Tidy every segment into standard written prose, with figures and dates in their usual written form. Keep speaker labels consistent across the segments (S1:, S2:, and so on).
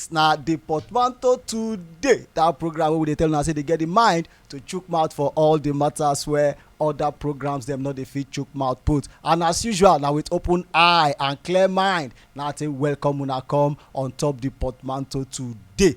S1: this na the portmanteau today. That program wey we dey tell una say they get the mind to chook mouth for all the matters where other programs them not dey fit chook mouth put. And as usual, now with open eye and clear mind, now I welcome una come on top the portmanteau today.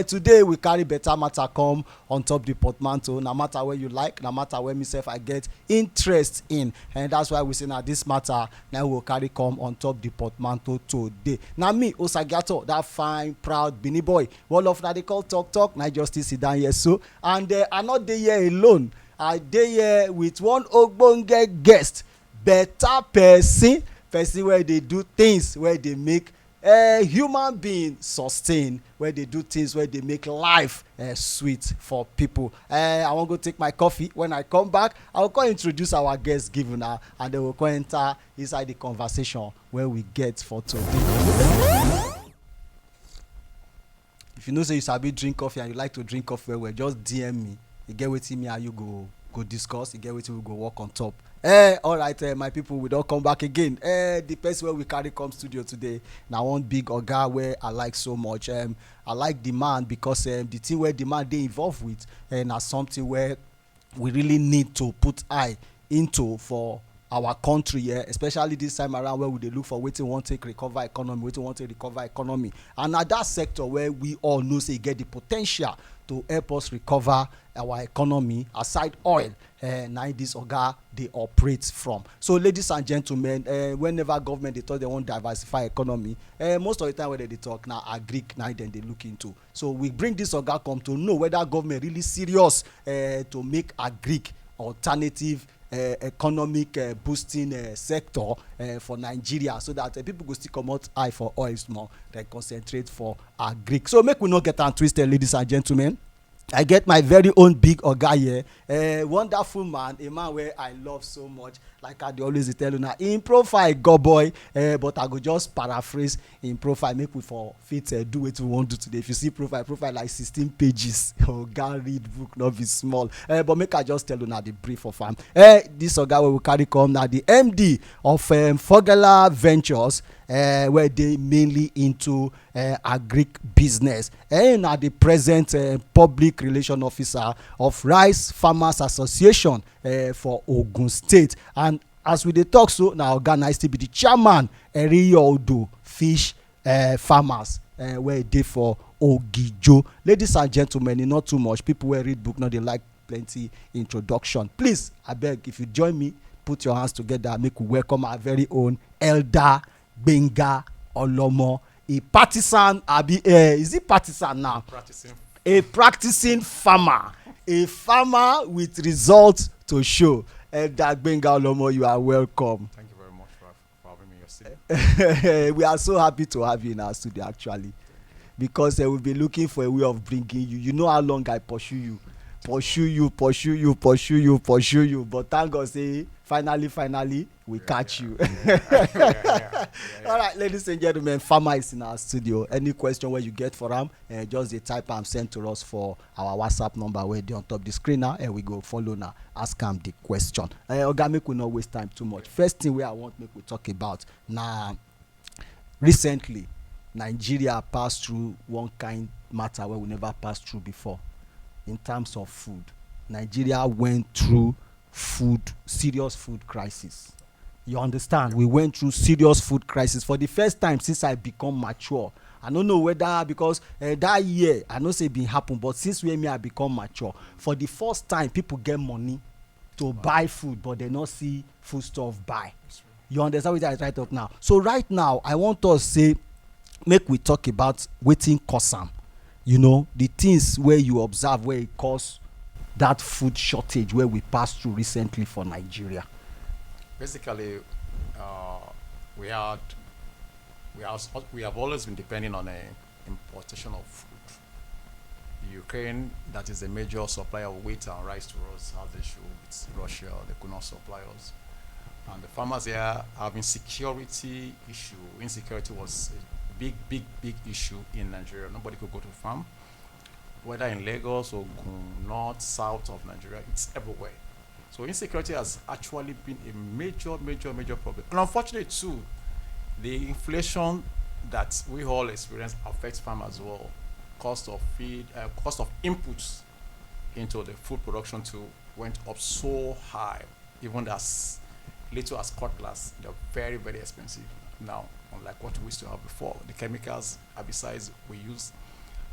S1: Today we carry better matter come on top the portmanteau. No matter where you like, no matter where myself I get interest in, and that's why we say now this matter now we'll carry come on top the portmanteau today. Now me Osagato, that fine proud Benin boy, one of that they call talk. Now just sit down here so, and I'm not there here alone. I dey here with one ogbonge guest, better person where they do things where they make human being sustain, where they do things where they make life sweet for people. I wan go take my coffee. When I come back, I will go introduce our guest given her, and then we'll go enter inside the conversation where we get for today. If you know say you sabi drink coffee and you like to drink coffee well, just DM me. You get wetin me and you go discuss. You get wetin we go work on top. All right, my people, we don't come back again. The person where we carry come studio today. Now one big oga where I like so much. I like the man because the thing where the man they involved with, and na something where we really need to put eye into for our country, especially this time around where we dey look for wetin wan take recover economy, and at that sector where we all know say e get the potential to help us recover our economy aside oil. Now this oga they operate from. So ladies and gentlemen, whenever government they talk they want diversify economy, most of the time when they talk now agric now then they look into. So we bring this oga come to know whether government really serious to make agric alternative economic boosting sector for Nigeria, so that people go still come out eye for oil small, then concentrate for agric. So make we not get am twisted, ladies and gentlemen. I get my very own big oga here, wonderful man, a man where I love so much. Like I dey always tell you now, in profile go boy, but I go just paraphrase in profile, make we for fit do what we want to do today. If you see profile like 16 pages, oga read book not be small, but make I just tell you now the brief of am. This oga wey we carry come now, the MD of Fogela Ventures, where they mainly into agric business, and now the present public relation officer of Rice Farmers Association for Ogun State. And as we dey talk so now, organized to be the chairman Eriyodo Fish Farmers, where they for Ogijo. Ladies and gentlemen, e not too much people wey read book now they like plenty introduction. Please I beg, if you join me, put your hands together, make we welcome our very own elder Gbenga Olomo, a partisan is it partisan now? A practicing farmer, a farmer with results to show. Elder Gbenga Olomo, you are welcome.
S2: Thank you very much for having me in your studio.
S1: We are so happy to have you in our studio actually, because we'll be looking for a way of bringing you. You know how long I pursue you, but thank God say finally we catch you. All right, ladies and gentlemen, farmer is in our studio. Any question where you get for him, just the type and send to us for our WhatsApp number where they on top the screen now, and we go follow now, ask him the question. Oga, make we not waste time too much. First thing where I want make we talk about now, recently Nigeria passed through one kind matter where we never passed through before. In terms of food, Nigeria went through serious food crisis. You understand? We went through serious food crisis for the first time since I become mature. I don't know whether because that year I know say it been happen, but since when I become mature, for the first time people get money to buy food, but they not see food stuff buy. You understand what I try to talk now? So right now I want us say make we talk about wetin cause am. You know, the things where you observe where it cause that food shortage where we passed through recently for Nigeria.
S2: Basically, we have always been depending on importation of food. Ukraine, that is a major supplier of wheat and rice to us, has issue with Russia. They could not supply us, and the farmers here have insecurity issue. Insecurity was a big issue in Nigeria. Nobody could go to farm, whether in Lagos or north, south of Nigeria. It's everywhere. So insecurity has actually been a major problem. And unfortunately too, the inflation that we all experience affects farm as well. Cost of feed, cost of inputs into the food production too went up so high. Even as little as cutlass, they're very, very expensive now, unlike what we used to have before. The chemicals, herbicides we use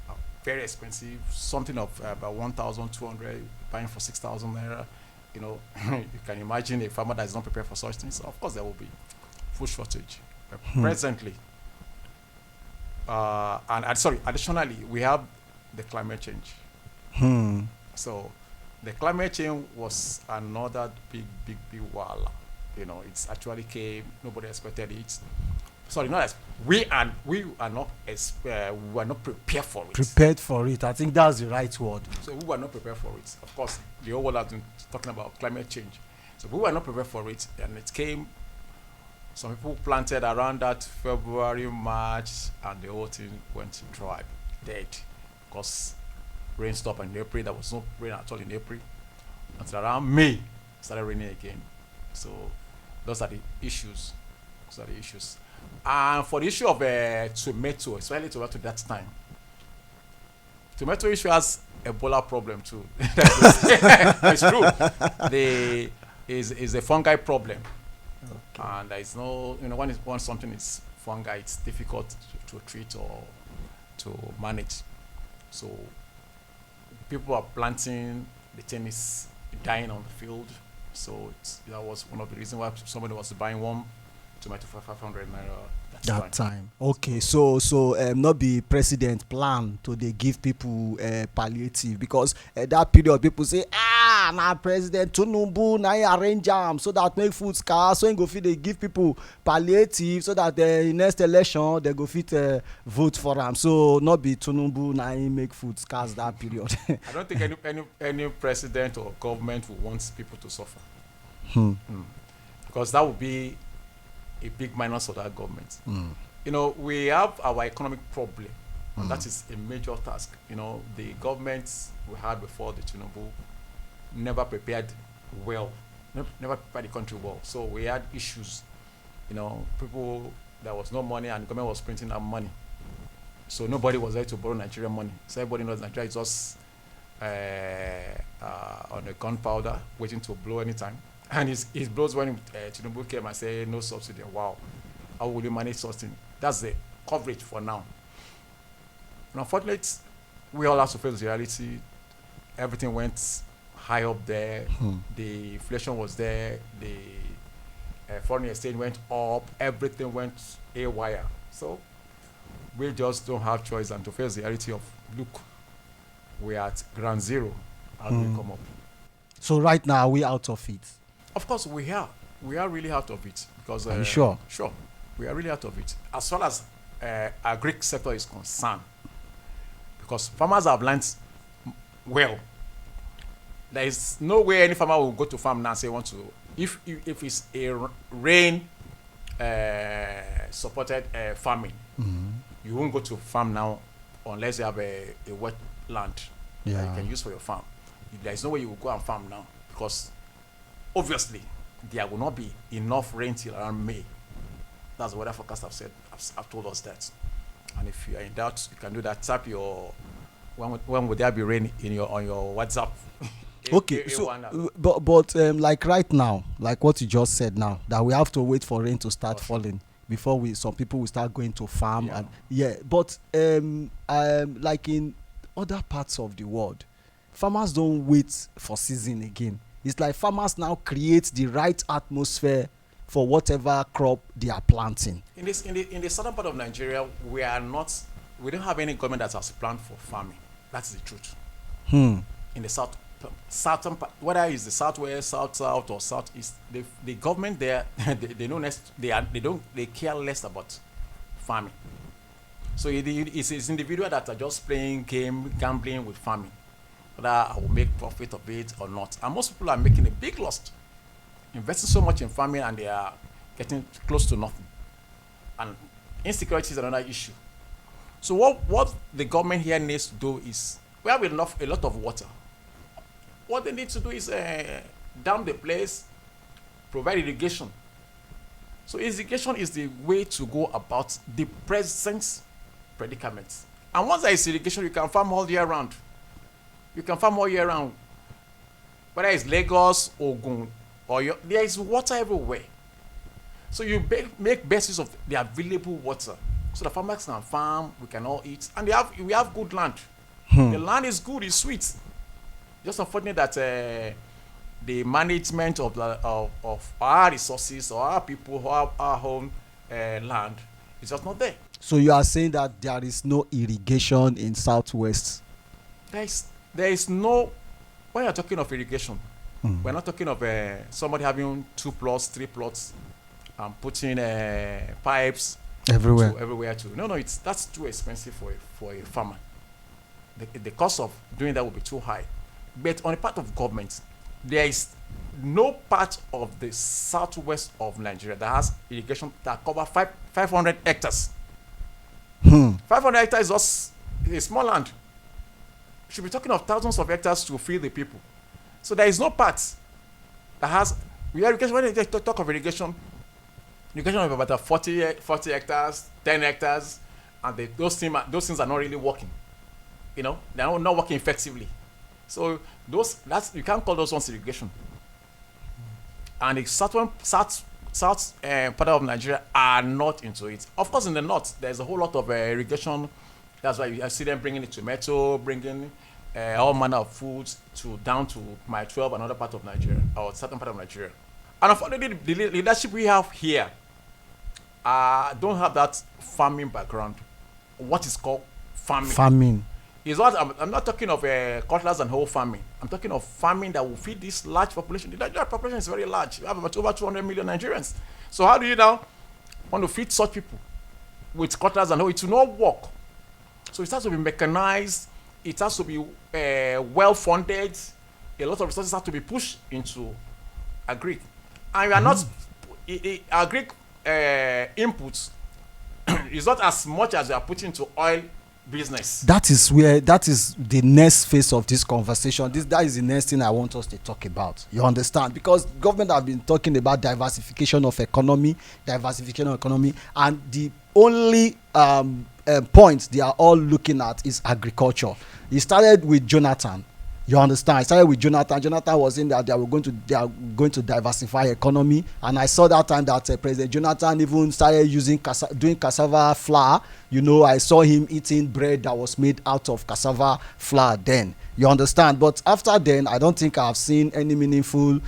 S2: are very expensive. Something of about 1,200 buying for 6,000 naira. You know, you can imagine a farmer that is not prepared for such things. Of course, there will be food shortage. But presently, sorry, additionally, we have the climate change. So the climate change was another big walla. You know, it's actually came. Nobody expected it. Sorry, not as we are not we were not prepared for it.
S1: Prepared for it. I think that's the right word.
S2: So we were not prepared for it. Of course, the whole world has been talking about climate change. So we were not prepared for it, and it came. Some people planted around that February, March, and the whole thing went dry, dead, because rain stopped in April. There was no rain at all in April. Until around May, it started raining again. So those are the issues. And for the issue of tomato, especially tomato that time, tomato issue has Ebola problem too. It's true. Is a fungi problem. Okay. And there is no, when something is fungi, it's difficult to treat or to manage. So people are planting, the thing is dying on the field. So that was one of the reasons why somebody was buying one tomato for 500 naira
S1: that time. Okay, so not be president plan to they give people palliative, because that period people say na president Tinubu na he arrange am so that make food scarce, so he go fit dey give people palliative so that the next election they go fit vote for am. So not be Tinubu na he make food scarce that period.
S2: I don't think any president or government will want people to suffer. Because that would be a big minus for that government. We have our economic problem, and that is a major task. The governments we had before the Tinubu never prepared well, never prepared the country well. So we had issues. People, there was no money, and the government was printing out money. So nobody was there to borrow Nigerian money. So everybody knows Nigeria is just on a gunpowder, waiting to blow anytime. And it blows when Tinubu came and said no subsidy. Wow, how will you manage something? That's the coverage for now. And unfortunately, we all have to face the reality. Everything went high up there. The inflation was there. The foreign exchange went up. Everything went haywire. So we just don't have choice than to face the reality of, look, we're at ground zero as we come up.
S1: So right now, we out of it.
S2: Of course, we are. We are really out of it. Because,
S1: are you sure?
S2: Sure. We are really out of it. As far as our Greek sector is concerned, because farmers have learned well. There is no way any farmer will go to farm now and say want to. If it's a rain supported farming, you won't go to farm now unless you have a wet land that you can use for your farm. There is no way you will go and farm now, because obviously there will not be enough rain till around May. That's what weather forecast have told us that. And if you are in doubt, you can do that. Tap your when would there be rain on your WhatsApp.
S1: Okay, but like right now, like what you just said now, that we have to wait for rain to start falling before some people will start going to farm. But like in other parts of the world, farmers don't wait for season again. It's like farmers now create the right atmosphere for whatever crop they are planting.
S2: In the southern part of Nigeria, we don't have any government that has planned for farming. That's the truth. In the southern part, whether it's the southwest, south or southeast, the government there they care less about farming. So it's individual that are just playing game, gambling with farming, whether I will make profit of it or not. And most people are making a big loss, investing so much in farming, and they are getting close to nothing. And insecurity is another issue. So what the government here needs to do is, we have a lot of water. What they need to do is dam the place, provide irrigation, So irrigation is the way to go about the present predicament. And once there is irrigation, you can farm all year round. You can farm all year round. Whether it's Lagos, Ogun, or there is water everywhere. So you make best use of the available water. So the farmers can farm, we can all eat, and we have good land. The land is good, it's sweet. Just unfortunate that the management of our resources or our people who have our own land is just not there.
S1: So you are saying that there is no irrigation in Southwest?
S2: There is no. When you're talking of irrigation, we're not talking of somebody having 2 plots, 3 plots, and putting pipes everywhere too. No, that's too expensive for a farmer. The cost of doing that will be too high. But on the part of government, there is no part of the southwest of Nigeria that has irrigation that cover 500 hectares. 500 hectares is just a small land. You should be talking of thousands of hectares to feed the people. So there is no part that has. Irrigation, when they talk of irrigation of about 40 hectares, 10 hectares, and those things are not really working. They're not working effectively. So you can't call those ones irrigation. And the south part of Nigeria are not into it. Of course, in the north, there's a whole lot of irrigation. That's why you see them bringing tomato, bringing all manner of foods down to Mile 12, another part of Nigeria, or certain part of Nigeria. And unfortunately, the leadership we have here don't have that farming background. What is called farming. Is what I'm not talking of cutlass and whole farming. I'm talking of farming that will feed this large population. The Nigerian population is very large. We have about over 200 million Nigerians. So how do you now want to feed such people with cutlass and whole? It will not work. So it has to be mechanized. It has to be well funded. A lot of resources have to be pushed into agri. And we are not agri inputs is not as much as we are putting into oil business.
S1: That is the next phase of this conversation. That is the next thing I want us to talk about. You understand? Because government have been talking about diversification of economy, and the only point they are all looking at is agriculture. It started with Jonathan. You understand? It started with Jonathan. Jonathan was in that they are going to diversify economy, and I saw that time that President Jonathan even started doing cassava flour. I saw him eating bread that was made out of cassava flour then. You understand? But after then, I don't think I've seen any meaningful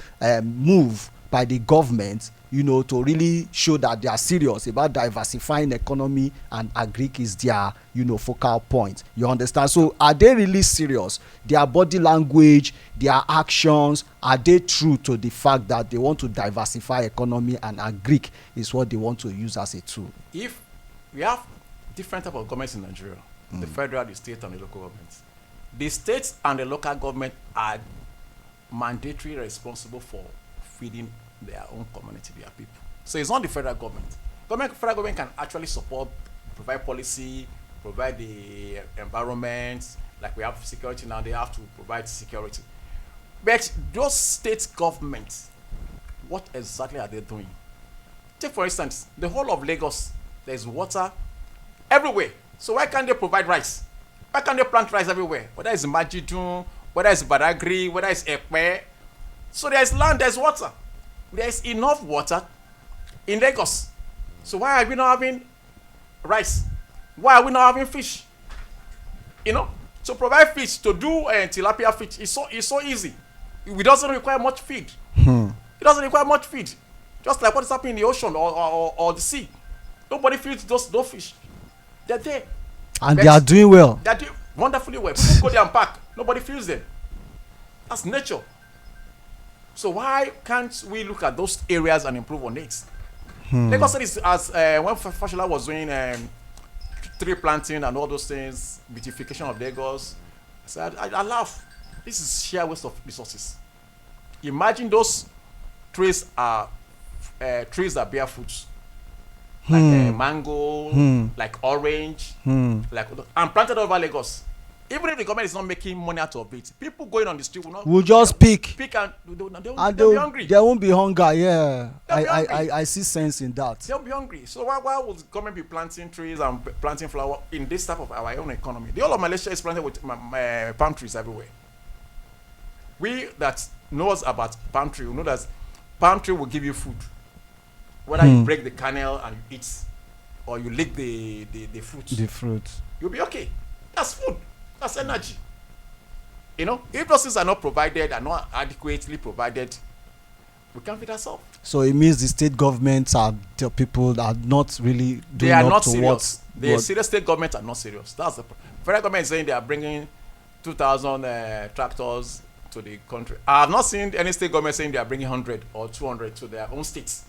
S1: move by the government, to really show that they are serious about diversifying economy, and agri is their, focal point. You understand? So are they really serious? Their body language, their actions, are they true to the fact that they want to diversify economy and agri is what they want to use as a tool?
S2: If we have different type of governments in Nigeria, the federal, the state, and the local governments. The states and the local government are mandatorily responsible for feeding their own community, their people. So it's not the federal government. Federal government can actually support, provide policy, provide the environment. Like we have security now, they have to provide security. But those state governments, what exactly are they doing? Take for instance, the whole of Lagos, there's water everywhere. So why can't they provide rice? Why can't they plant rice everywhere? Whether it's Majidun, whether it's Badagry, whether it's Ekpe. So there's land, there's water. There's enough water in Lagos. So why are we not having rice? Why are we not having fish? To provide fish, to do tilapia fish is so easy. It doesn't require much feed. It doesn't require much feed. Just like what is happening in the ocean or the sea. Nobody feeds those fish. They're there.
S1: And they are doing well.
S2: They're doing wonderfully well. People go there and pack. Nobody feeds them. That's nature. So why can't we look at those areas and improve on it? Lagos said this as when Fashola was doing tree planting and all those things, beautification of Lagos. I said, I laugh. This is sheer waste of resources. Imagine those trees are trees that bear fruits, like mango, like orange, like and planted over Lagos. Even if the government is not making money out of it, people going on the street will not.
S1: We'll just pick.
S2: And
S1: And
S2: they'll be hungry.
S1: there won't be hunger. Yeah,
S2: They'll be hungry.
S1: I see sense in that.
S2: They'll be hungry. So why would the government be planting trees and planting flower in this type of our own economy? The whole of Malaysia is planted with palm trees everywhere. We that knows about palm tree, we know that palm tree will give you food. Whether you break the kernel and you eat, or you lick the fruit.
S1: The fruit.
S2: You'll be okay. That's food. That's energy. You know, if those things are not provided, are not adequately provided, we can't feed ourselves.
S1: So it means the state governments are the people that are not really doing
S2: They are
S1: up
S2: not
S1: to
S2: serious.
S1: what.
S2: The serious state governments are not serious. That's the federal government is saying they are bringing 2,000 tractors to the country. I have not seen any state government saying they are bringing 100 or 200 to their own states.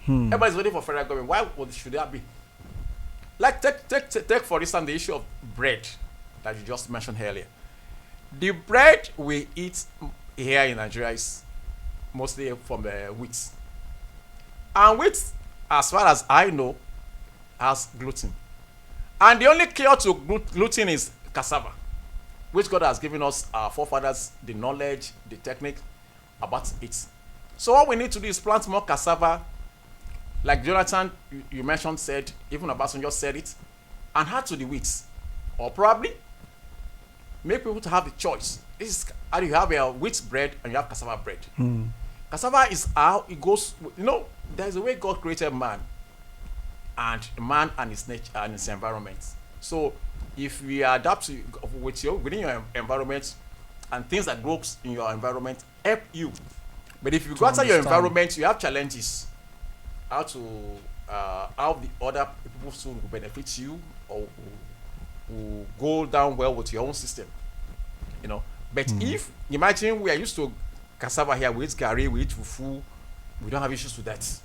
S2: Everybody's waiting for federal government. Why should that be? Like take for instance the issue of bread that you just mentioned earlier. The bread we eat here in Nigeria is mostly from the wheat. And wheat, as far as I know, has gluten. And the only cure to gluten is cassava, which God has given us, our forefathers, the knowledge, the technique about it. So what we need to do is plant more cassava, like Jonathan, you mentioned, said, even Obasanjo said it, and add to the wheat. Or probably make people to have the choice. This is how you have a wheat bread and you have cassava bread. Cassava is how it goes. You know, there's a way God created man and his nature and his environment. So if we adapt to within your environment and things that grows in your environment help you. But if you go outside your environment, you have challenges. How the other people soon will benefit you or will go down well with your own system, you know. But if imagine we are used to cassava here, we eat gari, we eat fufu, we don't have issues with that.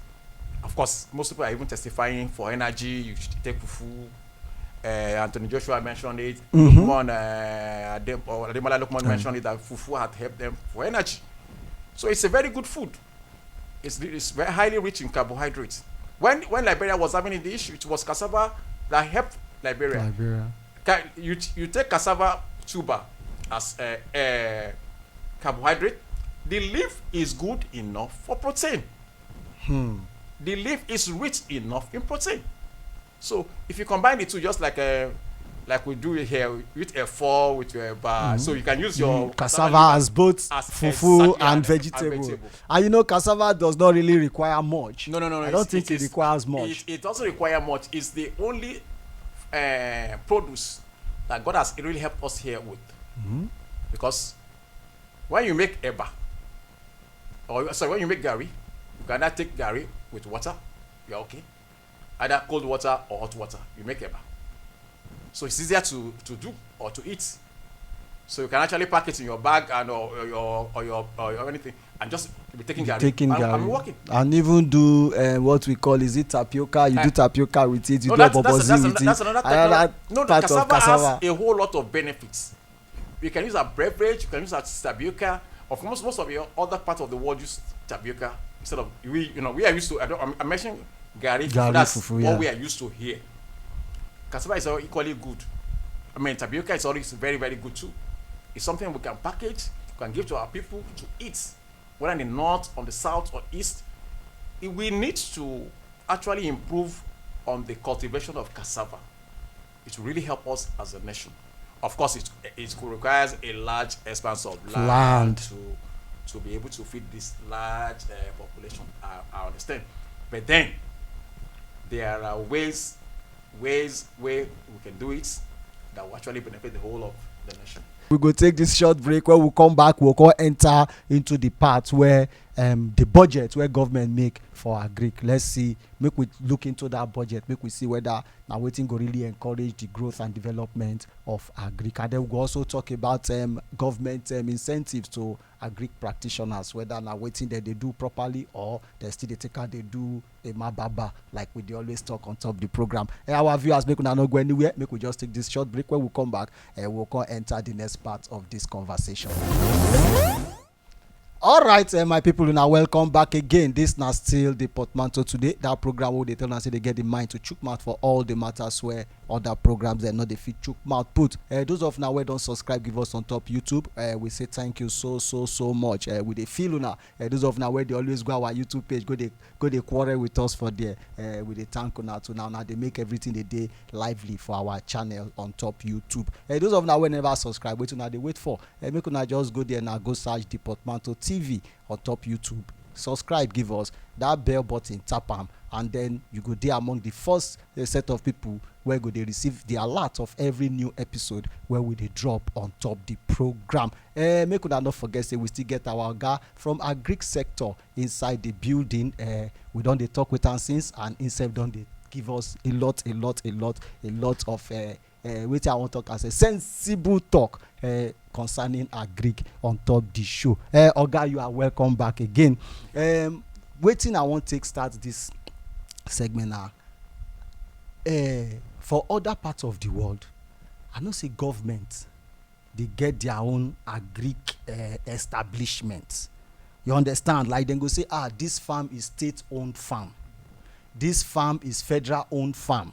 S2: Of course, most people are even testifying for energy. You should take fufu. Anthony Joshua mentioned it. Lukman, Ademola Lukman mentioned it, that fufu had helped them for energy. So it's a very good food. It's very highly rich in carbohydrates. When Liberia was having the issue, it was cassava that helped Liberia. You take cassava tuber as a carbohydrate. The leaf is good enough for protein. The leaf is rich enough in protein. So if you combine the two, just like we do here with a four with your bar, so you can use your
S1: cassava as both as fufu and vegetable. And you know, cassava does not really require much.
S2: No.
S1: I don't think it requires much.
S2: It doesn't require much. It's the only produce that God has really helped us here with. Because when you make eba, when you make gari, you cannot take gari with water. You're okay. Either cold water or hot water. You make eba. So it's easier to do or to eat. So you can actually pack it in your bag and or anything and just be taking gari. I'm working.
S1: And even do what we call, is it tapioca? You do tapioca with it. You do bobozi with it.
S2: That's another type. No, the cassava has a whole lot of benefits. You can use a beverage. You can use a tapioca. Of course, most of your other parts of the world use tapioca instead of we are used to. I mentioned gari. That's fufu, what we are used to here. Cassava is equally good. I mean, tapioca is always very, very good too. It's something we can package, we can give to our people to eat, whether in the north, on the south, or east. We need to actually improve on the cultivation of cassava. It will really help us as a nation. Of course, it requires a large expanse of land to be able to feed this large population. I understand. But then, there are ways where we can do it that will actually benefit the whole of the nation.
S1: We go take this short break. When we come back, we'll go enter into the part where the budget where government make for agric. Let's see, make we look into that budget, make we see whether now waiting go really encourage the growth and development of agric. And then we'll also talk about government incentives to agric practitioners, whether now waiting that they do properly or they still they do a mababa like we always talk on top of the program. Our viewers, make we not go anywhere. Make we just take this short break. When we come back, we'll go enter the next part of this conversation. All right, my people, now welcome back again. This now still the portmanteau today. That program where they tell us say they get the mind to chook mouth for all the matters where other programs they not the fit chook mouth put. Those of now where don't subscribe, give us on top YouTube. We say thank you so much. With the feel now. Those of now where they always go our YouTube page, go they quarrel with us for there. With the thank you now to now they make everything they day lively for our channel on top YouTube. Those of now where never subscribe, wait now they wait for. Make una just go there now go search the portmanteau TV on top YouTube. Subscribe, give us that bell button, tap am, and then you go there among the first set of people where go they receive the alert of every new episode where we they drop on top the program. Make una not forget say we still get our guy from our Greek sector inside the building. We don't they talk with us since, and instead don't they give us a lot of which I want to talk as a sensible talk concerning our Greek on top the show. Oga, you are welcome back again. Waiting, I want to start this segment now. For other parts of the world, I know say government they get their own Greek establishments. You understand? Like they go say, this farm is state-owned farm. This farm is federal-owned farm.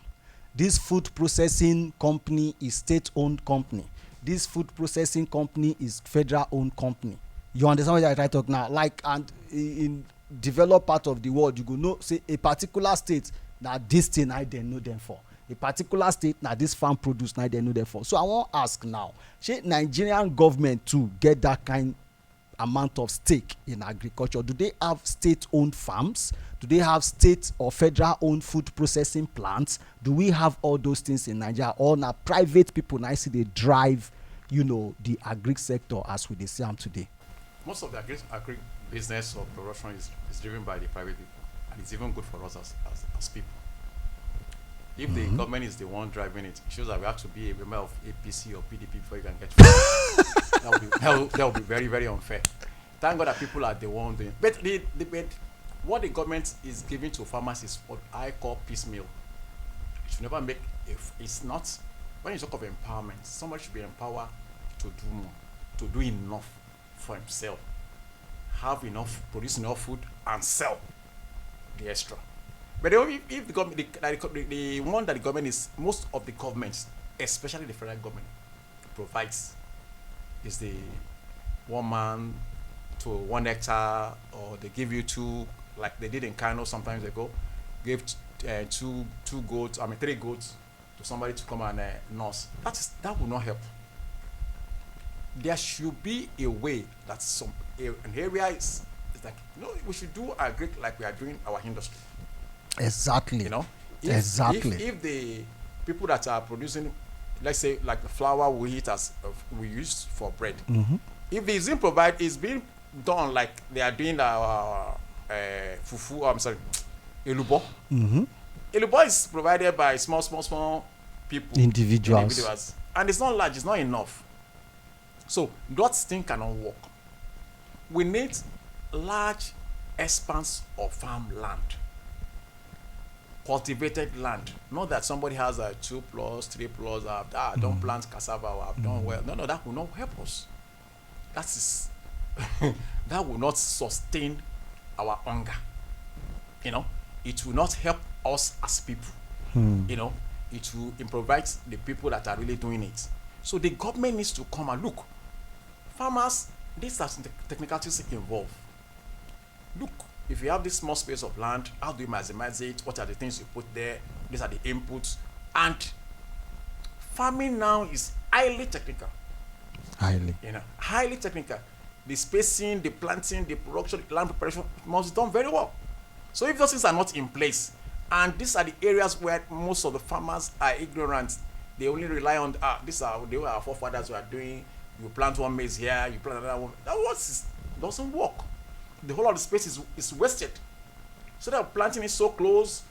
S1: This food processing company is state-owned company. This food processing company is federal-owned company. You understand what I try to talk now? Like, and in developed part of the world, you go know say a particular state now this thing I they know them for. A particular state now this farm produce now they know them for. So I want to ask now, should Nigerian government too get that kind amount of stake in agriculture? Do they have state-owned farms? Do they have state or federal-owned food processing plants? Do we have all those things in Nigeria? Or now private people now see they drive, the agri sector as we dey see them today?
S2: Most of the agri business or production is driven by the private people, and it's even good for us as people. If the government is the one driving it, it shows that we have to be a member of APC or PDP before you can get food. that would be very, very unfair. Thank God that people are the one doing. But what the government is giving to farmers is what I call piecemeal. It should never make. If it's not, when you talk of empowerment, somebody should be empowered to do more, to do enough for himself, have enough, produce enough food, and sell the extra. But if the government, the one that the government is, most of the governments, especially the federal government, provides is the 1 man to 1 hectare, or they give you 2, like they did in Kano sometimes ago, gave 3 goats to somebody to come and nurse. That will not help. There should be a way that an area is like, we should do agri like we are doing our industry.
S1: Exactly.
S2: If the people that are producing, let's say, like the flour we eat as we use for bread, if it's being done like they are doing our fufu. Elubo. Elubo is provided by small people, individuals, and it's not large. It's not enough. So that thing cannot work. We need large expanse of farmland. Cultivated land, not that somebody has a 2+, 3+. Don't plant cassava or I've done well. No, that will not help us. That will not sustain our hunger. It will not help us as people. It will improvise the people that are really doing it. So the government needs to come and look. Farmers, these are technicalities involved. Look. If you have this small space of land, how do you maximize it? What are the things you put there? These are the inputs. And farming now is highly technical. Highly technical. The spacing, the planting, the production, the land preparation must be done very well. So if those things are not in place, and these are the areas where most of the farmers are ignorant, they only rely on these are the way our forefathers were doing. You plant one maize here, you plant another one. That doesn't work. The whole of the space is wasted. So that planting is so close,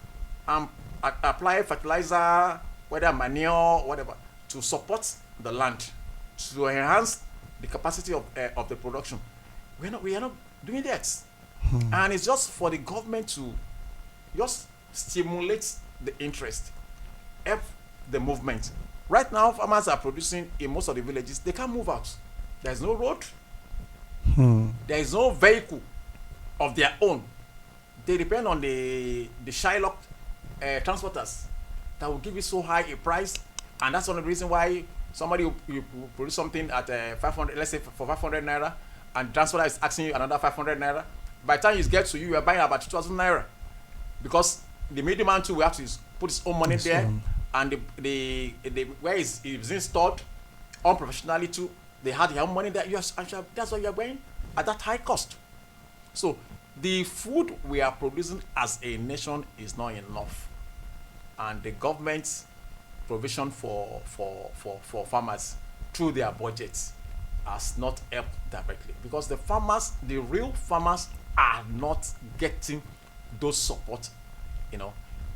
S2: apply fertilizer, whether manure, whatever, to support the land, to enhance the capacity of the production. We are not doing that. And it's just for the government to just stimulate the interest, help the movement. Right now, farmers are producing in most of the villages. They can't move out. There's no road. There is no vehicle of their own. They depend on the Shylock transporters that will give you so high a price, and that's one of the reason why somebody will produce something at 500, let's say for 500 naira, and transporter is asking you another 500 naira. By the time it gets to you, you are buying about 2,000 naira, because the middleman too will have to put his own money there, and the where is being stored unprofessionally too. They had their own money there. That's why you are buying at that high cost. So the food we are producing as a nation is not enough, and the government's provision for farmers through their budgets has not helped directly, because the farmers, the real farmers, are not getting those support,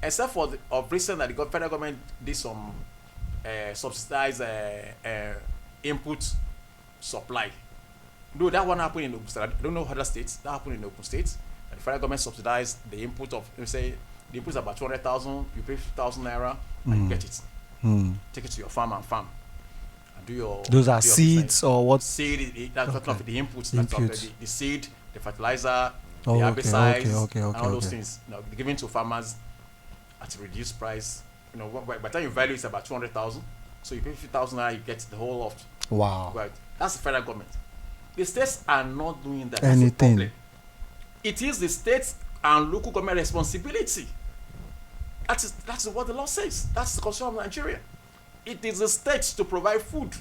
S2: except for of recent that the federal government did some subsidized input supply. Though that one happened in Ogun State, I don't know other states. That happened in Ogun State. And the federal government subsidized the input of, say, the input is about 200,000. You pay 50,000 naira and you get it. Take it to your farm and farm, and do your.
S1: Those are seeds
S2: business.
S1: or what?
S2: Seed. That's okay. Of the inputs.
S1: Inputs.
S2: The seed, the fertilizer, the herbicides, and all those things. Given to farmers at a reduced price. By the time you value it's about 200,000. So you pay 50,000 naira, you get the whole of.
S1: Wow.
S2: Right. That's the federal government. The states are not doing that.
S1: Anything.
S2: It is the states and local government responsibility. That's what the law says. That's the constitution of Nigeria. It is the states to provide food.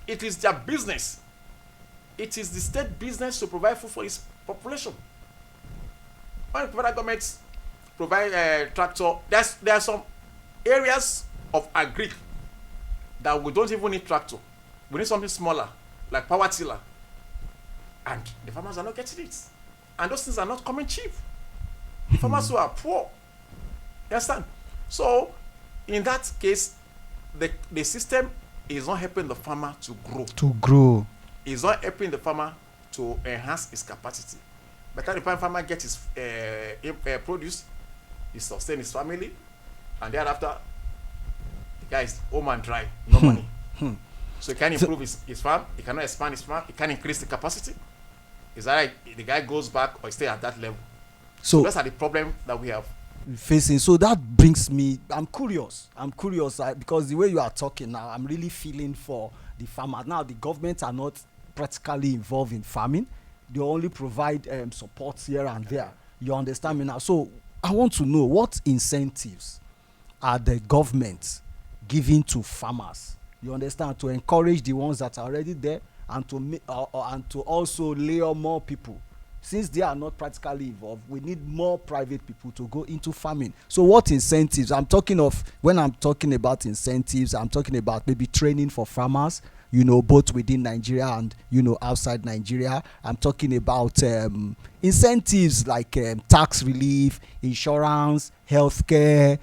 S2: It is their business. It is the state business to provide food for its population. When the federal government provide tractor, there are some areas of agri that we don't even need tractor. We need something smaller, like power tiller. And the farmers are not getting it. And those things are not coming cheap. The farmers who are poor. You understand? So, in that case, the system is not helping the farmer to grow. It's not helping the farmer to enhance his capacity. By the time the farmer gets his produce, he sustains his family, and thereafter, the guy is home and dry, no money. So he can improve his farm, he cannot expand his farm, he can increase the capacity. Is that right? The guy goes back or stay at that level. So that's the problem that we have
S1: facing. So that brings me, I'm curious because the way you are talking now, I'm really feeling for the farmer. Now the government are not practically involved in farming. They only provide support here and there. You understand me now? So I want to know, what incentives are the government giving to farmers, you understand, to encourage the ones that are already there, and to also lure more people. Since they are not practically involved, we need more private people to go into farming. So what incentives? When I'm talking about incentives, I'm talking about maybe training for farmers, both within Nigeria and, outside Nigeria. I'm talking about incentives like tax relief, insurance, healthcare,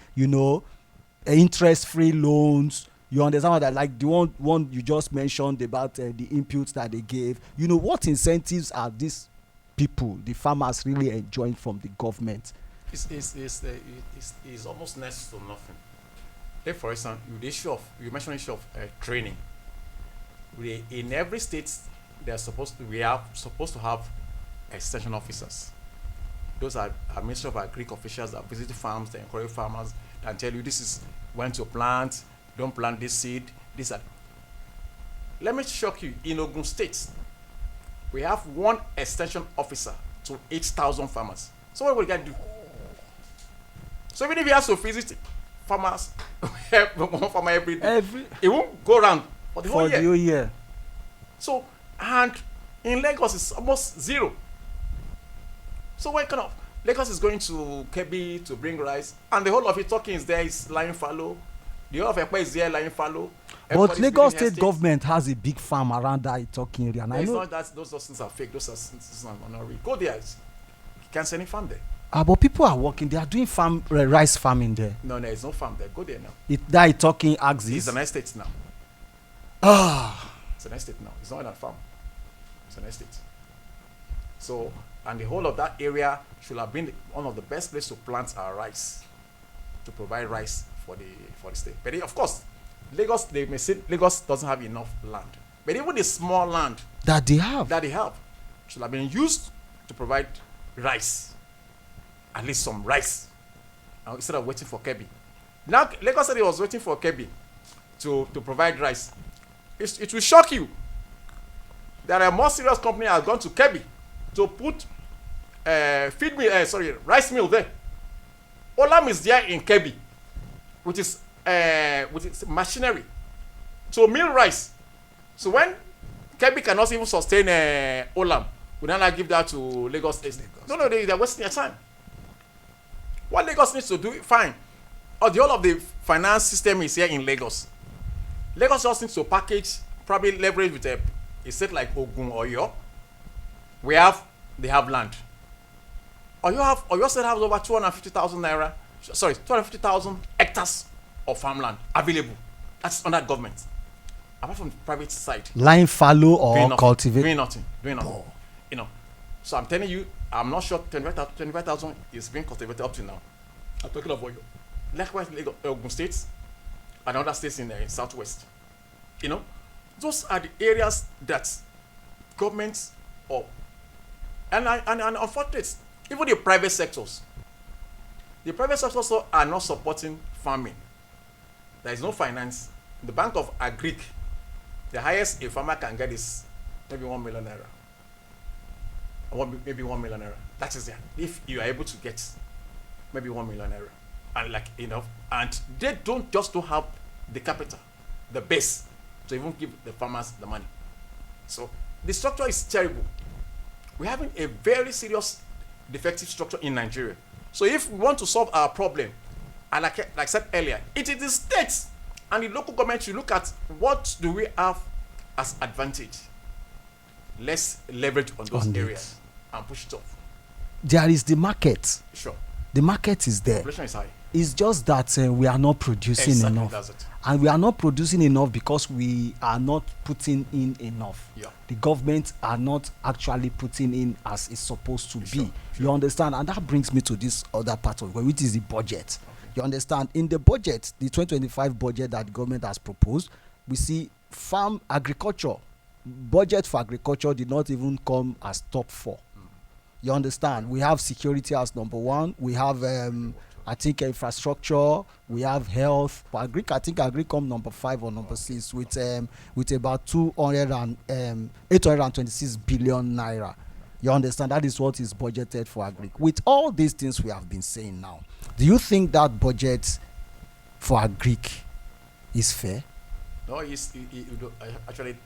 S1: interest-free loans. You understand what that, like the one you just mentioned about the inputs that they gave. What incentives are these people, the farmers, really enjoying from the government?
S2: It's almost next to nothing. Take for instance, you mentioned the issue of training. In every state, we are supposed to have extension officers. Those are Ministry of Agriculture officials that visit farms, they encourage farmers and tell you this is when to plant. Don't plant this seed. Let me shock you. In Ogun State, we have one extension officer to 8,000 farmers. So what will the guy do? So even if he has to visit farmers, one farmer every day, he won't go around for the whole year. So, and in Lagos, it's almost zero. So what kind of Lagos is going to Kebbi to bring rice, and the whole of it talking is there is lying fallow. The whole of Ekpa is there lying fallow.
S1: But Lagos state government has a big farm around that talking area. And
S2: it's not that those things are fake. Those things are not real. Go there. You can't see any farm there.
S1: But people are working. They are doing rice farming there.
S2: No, it's no farm there. Go there now.
S1: That talking axis.
S2: It's an estate now. It's an estate now. It's not a farm. It's an estate. So, and the whole of that area should have been one of the best places to plant our rice, to provide rice for the state. But of course, they may say Lagos doesn't have enough land. But even the small land
S1: that they have,
S2: should have been used to provide rice, at least some rice, instead of waiting for Kebbi. Now, Lagos said he was waiting for Kebbi to provide rice. It will shock you. There are more serious company has gone to Kebbi to put rice mill there. Olam is there in Kebbi, with its machinery to mill rice. So when Kebbi cannot even sustain Olam, we now give that to Lagos. No, they are wasting their time. What Lagos needs to do, fine. The whole of the finance system is here in Lagos. Lagos just needs to package, probably leverage with a state like Ogun or Oyo. They have land. Oyo state has over 250,000 hectares of farmland available. That's under government. Apart from the private side.
S1: Lying fallow or cultivate?
S2: Doing nothing. Oh. So I'm telling you, I'm not sure 25,000 is being cultivated up to now. I'm talking of Oyo. Likewise, Ogun State and other states in southwest. Those are the areas that governments and unfortunately, even the private sectors also are not supporting farming. There is no finance. The Bank of Agric, the highest a farmer can get is maybe 1 million naira. Or maybe 1 million naira. That is there. If you are able to get maybe 1 million naira. And and they don't have the capital, the base, to even give the farmers the money. So the structure is terrible. We're having a very serious defective structure in Nigeria. So if we want to solve our problem, and like I said earlier, it is the states and the local government should look at what do we have as advantage. Let's leverage on those areas and push it off.
S1: There is the market.
S2: Sure.
S1: The market is there.
S2: Population is high.
S1: It's just that we are not producing enough. That's it. And we are not producing enough because we are not putting in enough.
S2: Yeah.
S1: The government are not actually putting in as it's supposed to be.
S2: Sure.
S1: You understand? And that brings me to this other part of it, which is the budget. Okay. You understand? In the budget, the 2025 budget that the government has proposed, we see budget for agriculture did not even come as top 4. You understand? We have security as number 1. We have I think infrastructure, we have health. For I think agri come number 5 or number 6 with about 826 billion naira. You understand? That is what is budgeted for agri. With all these things we have been saying now, do you think that budget for agri is fair?
S2: No, actually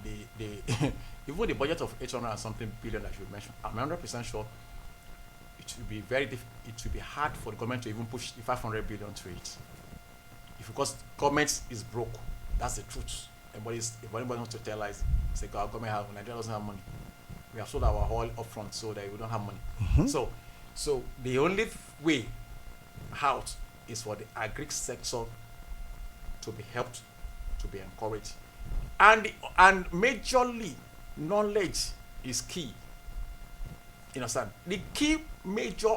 S2: the even the budget of 800 and something billion that you mentioned, I'm 100% sure it will be it will be hard for the government to even push the 500 billion to it. Because government is broke, that's the truth. If anybody wants to tell us, say our government Nigeria doesn't have money. We have sold our oil up front so that we don't have money. Mm-hmm. So the only way out is for the agri sector to be helped, to be encouraged, and majorly knowledge is key. You understand? The key major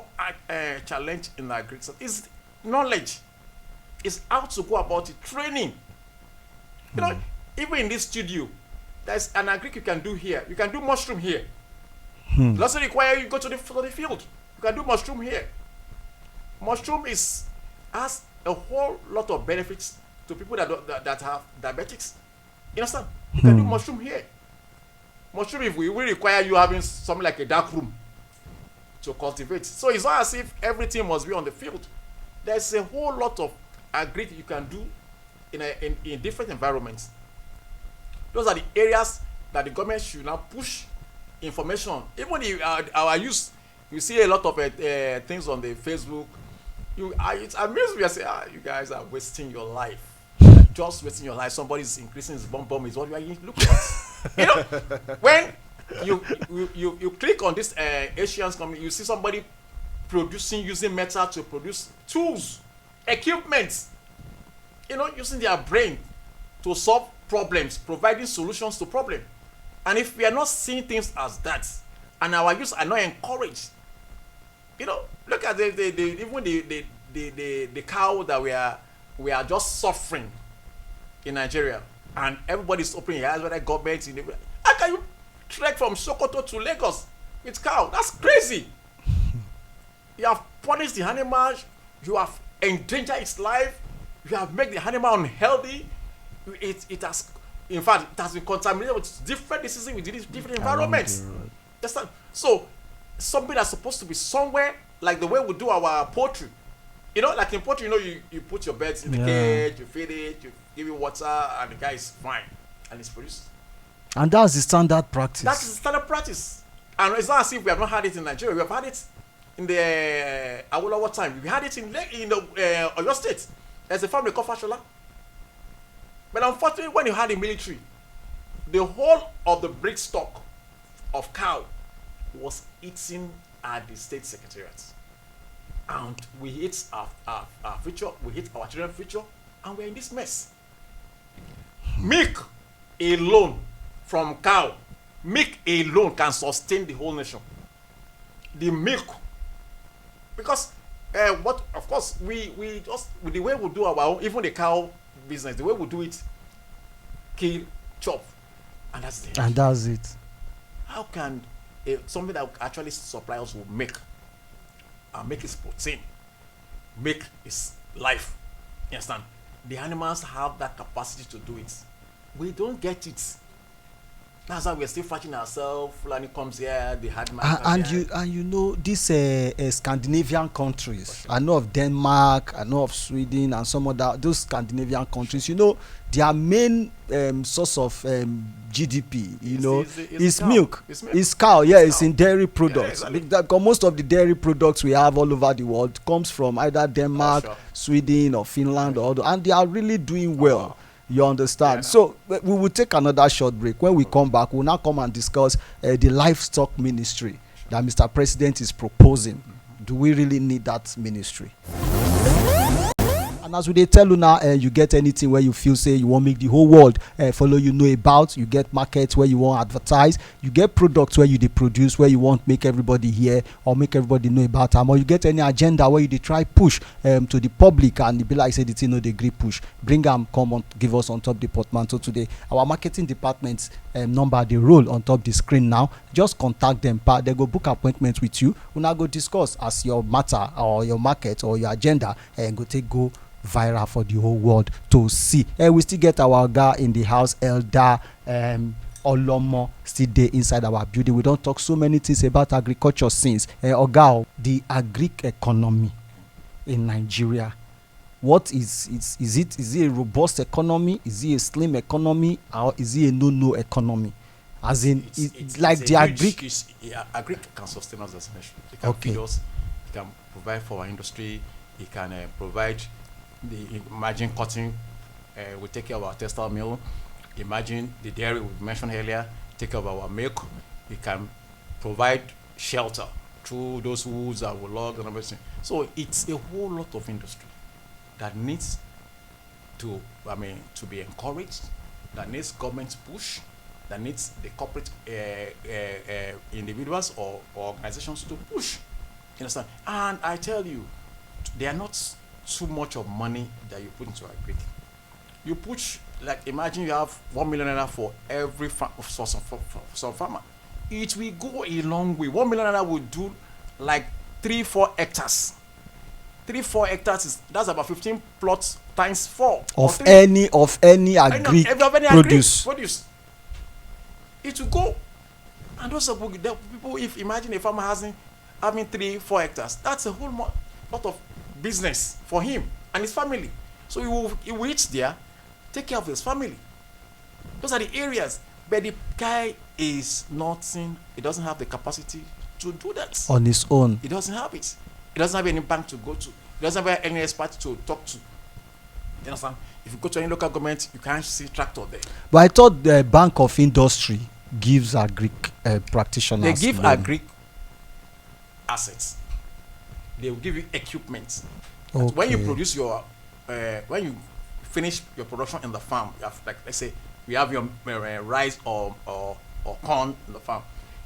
S2: challenge in agriculture is knowledge. Is how to go about it. Training. You know, even in this studio, there's an agric you can do here. You can do mushroom here. It doesn't require you go to the field. You can do mushroom here. Mushroom has a whole lot of benefits to people that have diabetics. You understand? You can do mushroom here. Mushroom, if we will require you having something like a dark room to cultivate. So it's not as if everything must be on the field. There's a whole lot of agric you can do in different environments. Those are the areas that the government should now push information. Even our youth, you see a lot of things on the Facebook. It amuses me. I say, you guys are wasting your life. Just wasting your life. Somebody's increasing his bomb is what you are looking at. You know, when you click on this Asian company, you see somebody using metal to produce tools, equipment. You know, using their brain to solve problems, providing solutions to problems. And if we are not seeing things as that, and our youth are not encouraged, you know, look at the cow that we are just suffering in Nigeria, and everybody's opening their eyes whether government. How can you trek from Sokoto to Lagos with cow. That's crazy. You have punished the animal, you have endangered its life, you have made the animal unhealthy. It has, in fact, it has been contaminated with different diseases with different environments. Understand? So something that's supposed to be somewhere like the way we do our poultry. You know, like in poultry, you know, you put your birds in the cage, you feed it, you give it water, and the guy is fine, and it's produced.
S1: And that's the standard practice.
S2: That is the standard practice. And it's not as if we have not had it in Nigeria. We have had it in the Awolowo time. We had it in Oyo State. There's a family called Fashola. But unfortunately, when you had the military, the whole of the breed stock of cow was eaten at the state secretariat. And we hit our future, we hit our children's future, and we're in this mess. Milk alone from cow, milk alone can sustain the whole nation. The milk, because what, of course, we just, with the way we do our own, even the cow business, the way we do it, kill, chop, and that's it.
S1: And that's it.
S2: How can something that actually suppliers will make its protein, make its life? You understand? The animals have that capacity to do it. We don't get it. That's why we're still fighting ourselves. Fulani comes here, the hard man.
S1: And you know these Scandinavian countries. I know of Denmark, I know of Sweden, and some other those Scandinavian countries. You know, their main source of GDP, is milk. It's milk. It's in dairy products.
S2: Yeah, exactly.
S1: Because most of the dairy products we have all over the world comes from either Denmark, Sweden, or Finland, and they are really doing well. You understand? So we will take another short break. When we come back, we'll now come and discuss the livestock ministry that Mr. President is proposing. Do we really need that ministry? And as we dey tell you now, you get anything where you feel say you want make the whole world follow you know about. You get markets where you want advertise. You get products where you dey produce where you want make everybody hear or make everybody know about them. Or you get any agenda where you dey try push to the public and it be like say the thing no dey gree push. Bring am come on, give us on top the portmanteau today. Our marketing department number dey roll on top the screen now. Just contact them. They go book appointment with you. We now go discuss as your matter or your market or your agenda and go viral for the whole world to see. We still get our guy in the house, Elder Olomo, still there inside our building. We don't talk so many things about agriculture since. Oga, the agric economy in Nigeria, what is it a robust economy? Is it a slim economy, or is it a no economy? As in, it's like the
S2: agric can sustain us as a nation. It can feed us. It can provide for our industry. It can provide. Imagine cotton, we take care of our textile mill. Imagine the dairy we mentioned earlier, take care of our milk. We can provide shelter through those woods that we log and everything. So it's a whole lot of industry that needs to be encouraged, that needs government push, that needs the corporate individuals or organizations to push. You understand? And I tell you, they are not too much of money that you put into agric. You put, like, imagine you have 1 million naira for every some farmer. It will go a long way. 1 million naira will do like 3-4 hectares. 3-4 hectares that's about 15 plots times 4
S1: of any agric
S2: produce. It will go. And those are people. If imagine a farmer having 3-4 hectares, that's a whole lot of business for him and his family. So he will reach there, take care of his family. Those are the areas. But the guy is nothing. He doesn't have the capacity to do that
S1: on his own.
S2: He doesn't have it. He doesn't have any bank to go to. He doesn't have any expert to talk to. You understand? If you go to any local government, you can't see tractor there.
S1: But I thought the Bank of Industry gives agric practitioners.
S2: They give agric assets. They will give you equipment. Okay. When you produce when you finish your production in the farm, you have, like, let's say we have your rice or corn in the farm.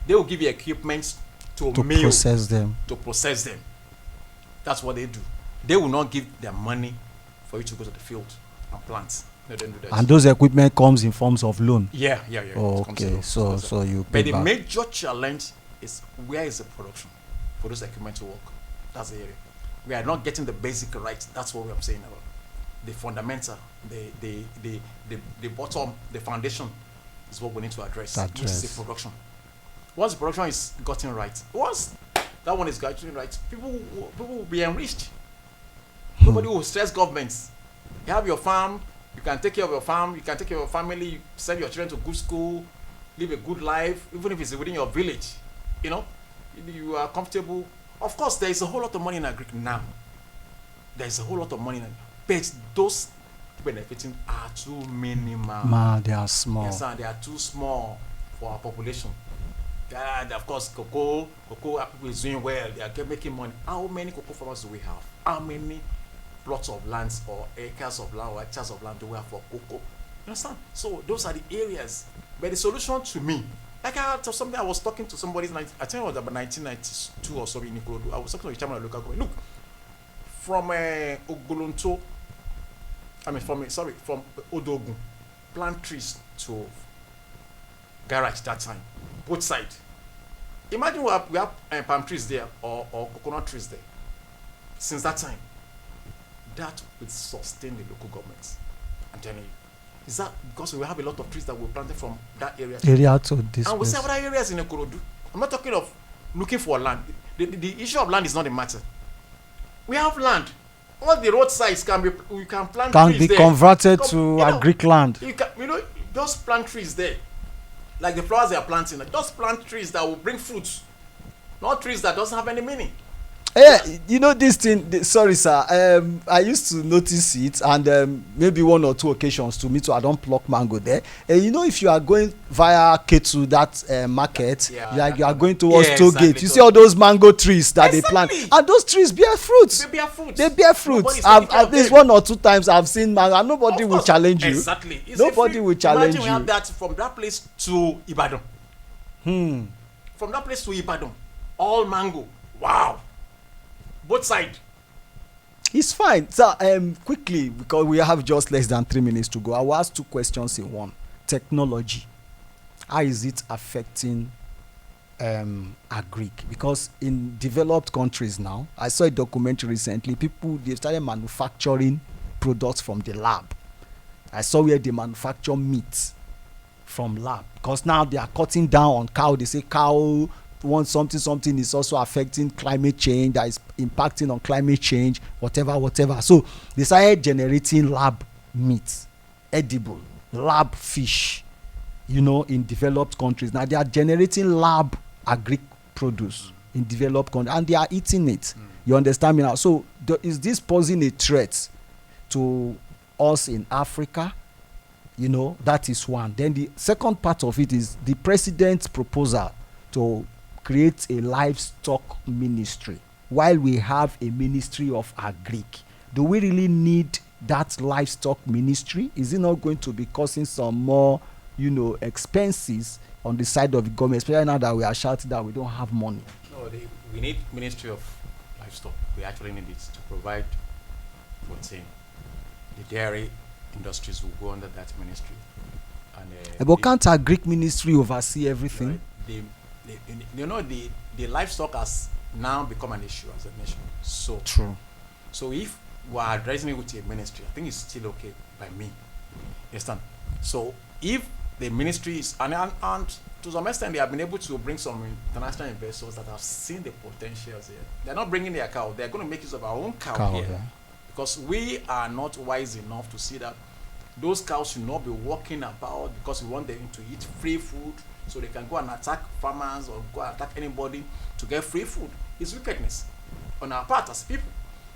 S2: They will give you equipment to
S1: process them.
S2: That's what they do. They will not give their money for you to go to the field and plant. They don't do that.
S1: And those equipment comes in forms of loan.
S2: Yeah.
S1: Oh,
S2: It comes
S1: okay.
S2: in-
S1: So you
S2: But
S1: pay
S2: the
S1: back.
S2: major challenge is where is the production for those equipment to work? That's the area. We are not getting the basic right. That's what I'm saying about the fundamental, the bottom, the foundation is what we need to address. Which is the production. Once the production is gotten right, once that one is gotten right, people will be enriched. Nobody will stress governments. You have your farm, you can take care of your farm, you can take care of your family, you send your children to good school, live a good life, even if it's within your village. You know, you are comfortable. Of course, there is a whole lot of money in agric now. There is a whole lot of money in it. But those benefiting are too minimal.
S1: Man, they are small.
S2: Yes, sir, they are too small for our population. And of course, cocoa people is doing well. They are making money. How many cocoa farmers do we have? How many plots of lands or acres of land or hectares of land do we have for cocoa? You understand? So those are the areas. But the solution to me, like something I was talking to somebody, I think it was about 1992 or so in Ikorodu. I was talking to the chairman of the local government. Look, from Ogolonto, from Odogun, plant trees to garage that time, both sides. Imagine we have palm trees there or coconut trees there. Since that time, that will sustain the local governments. I'm telling you. Is that because we have a lot of trees that were planted from that area?
S1: Area to this.
S2: And we see other areas in Ikorodu. I'm not talking of looking for land. The issue of land is not the matter. We have land. All the roadsides we can plant trees there.
S1: Can be converted to agric land.
S2: Just plant trees there. Like the flowers they are planting. Just plant trees that will bring fruits. Not trees that doesn't have any meaning.
S1: Yeah, this thing. Sorry, sir. I used to notice it, and maybe one or two occasions to me too. I don't pluck mango there. If you are going via Ketu, that market, you are going towards Toll Gate. You see all those mango trees that they plant, and those trees bear fruits. They bear fruits. At least one or two times I've seen mango, and nobody will challenge you.
S2: Exactly.
S1: Nobody will challenge you.
S2: Imagine we have that from that place to Ibadan. From that place to Ibadan, all mango. Wow. Both sides.
S1: It's fine. So quickly, because we have just less than 3 minutes to go, I will ask two questions in one. Technology, how is it affecting agric? Because in developed countries now, I saw a documentary recently, they started manufacturing products from the lab. I saw where they manufacture meat from lab, because now they are cutting down on cow. They say cow once something is also affecting climate change, that is impacting on climate change, whatever. So they started generating lab meat, edible lab fish, in developed countries. Now they are generating lab agric produce in developed countries, and they are eating it. You understand me now? So is this posing a threat to us in Africa? That is one. Then the second part of it is the president's proposal to create a livestock ministry while we have a ministry of agric. Do we really need that livestock ministry? Is it not going to be causing some more expenses on the side of the government, especially now that we are shouting that we don't have money?
S2: No, we need ministry of livestock. We actually need it to provide protein. The dairy industries will go under that ministry. And
S1: but can't agric ministry oversee everything?
S2: The livestock has now become an issue as a nation. So
S1: true.
S2: So if we are addressing it with a ministry, I think it's still okay by me. Understand? So if the ministry is and to some extent they have been able to bring some international investors that have seen the potentials here. They're not bringing their cow; they're going to make use of our own cow here, because we are not wise enough to see that those cows should not be walking about because we want them to eat free food, so they can go and attack farmers or go and attack anybody to get free food. It's wickedness on our part as people.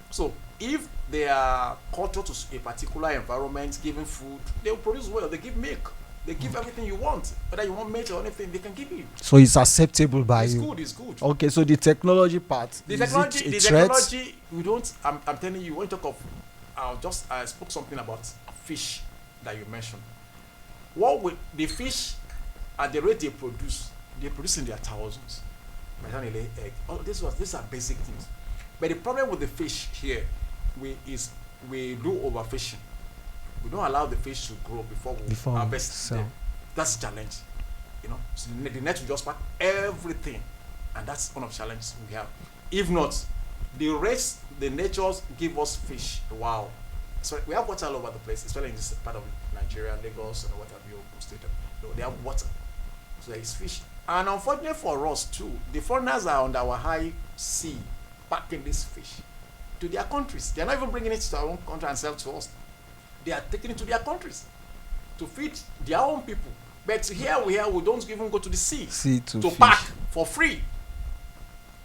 S2: So if they are cultured to a particular environment, giving food, they will produce well. They give milk. They give everything you want. Whether you want meat or anything, they can give you.
S1: So it's acceptable by you.
S2: It's good.
S1: Okay, so the technology part.
S2: The technology, we don't. I'm telling you, when you talk of, I spoke something about fish that you mentioned. What with the fish at the rate they produce in their thousands. By the time they lay egg, these are basic things. But the problem with the fish here, we do overfishing. We don't allow the fish to grow before we harvest
S1: sell.
S2: them. That's the challenge. You know, so the net will just pack everything, and that's one of the challenges we have. If not, the rest, the natures give us fish. Wow. So we have water all over the place, especially in this part of Nigeria, Lagos, and what have you, state. They have water, so there is fish. And unfortunately for us too, the foreigners are on our high sea packing this fish to their countries. They are not even bringing it to our own country and sell to us. They are taking it to their countries to feed their own people. But here we don't even go to the sea to pack for free.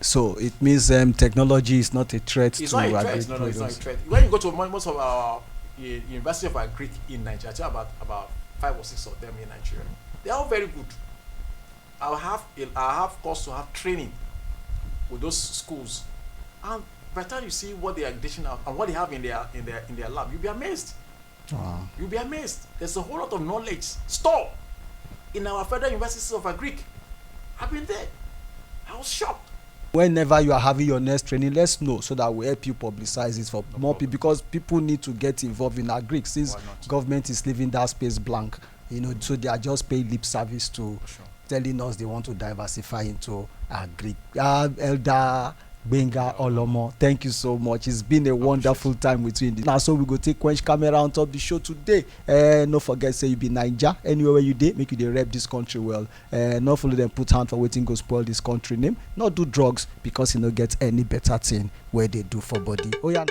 S1: So it means technology is not a threat
S2: it's
S1: to
S2: not a threat.
S1: agri
S2: No, it's not a
S1: producers.
S2: threat. When you go to most of our University of Agric in Nigeria, I think about 5 or 6 of them in Nigeria, they are all very good. I have course to have training with those schools, and by the time you see what they are dishing out and what they have in their lab, you'll be amazed.
S1: Wow.
S2: You'll be amazed. There's a whole lot of knowledge stored in our Federal University of Agric. I've been there. I was shocked.
S1: Whenever you are having your next training, let's know so that we help you publicize it for more people, because people need to get involved in agric since government is leaving that space blank, you know, so they are just paying lip service to telling us they want to diversify into agric. Elder Benga Olomo, thank you so much. It's been a wonderful time with you. Now, so we go take quench camera on top the show today. No forget, say you be Naija. Anywhere where you dey, make you dey rep this country well. Not follow them put hand for waiting go spoil this country name. Not do drugs because you no get any better thing where they do for body. Oh yeah.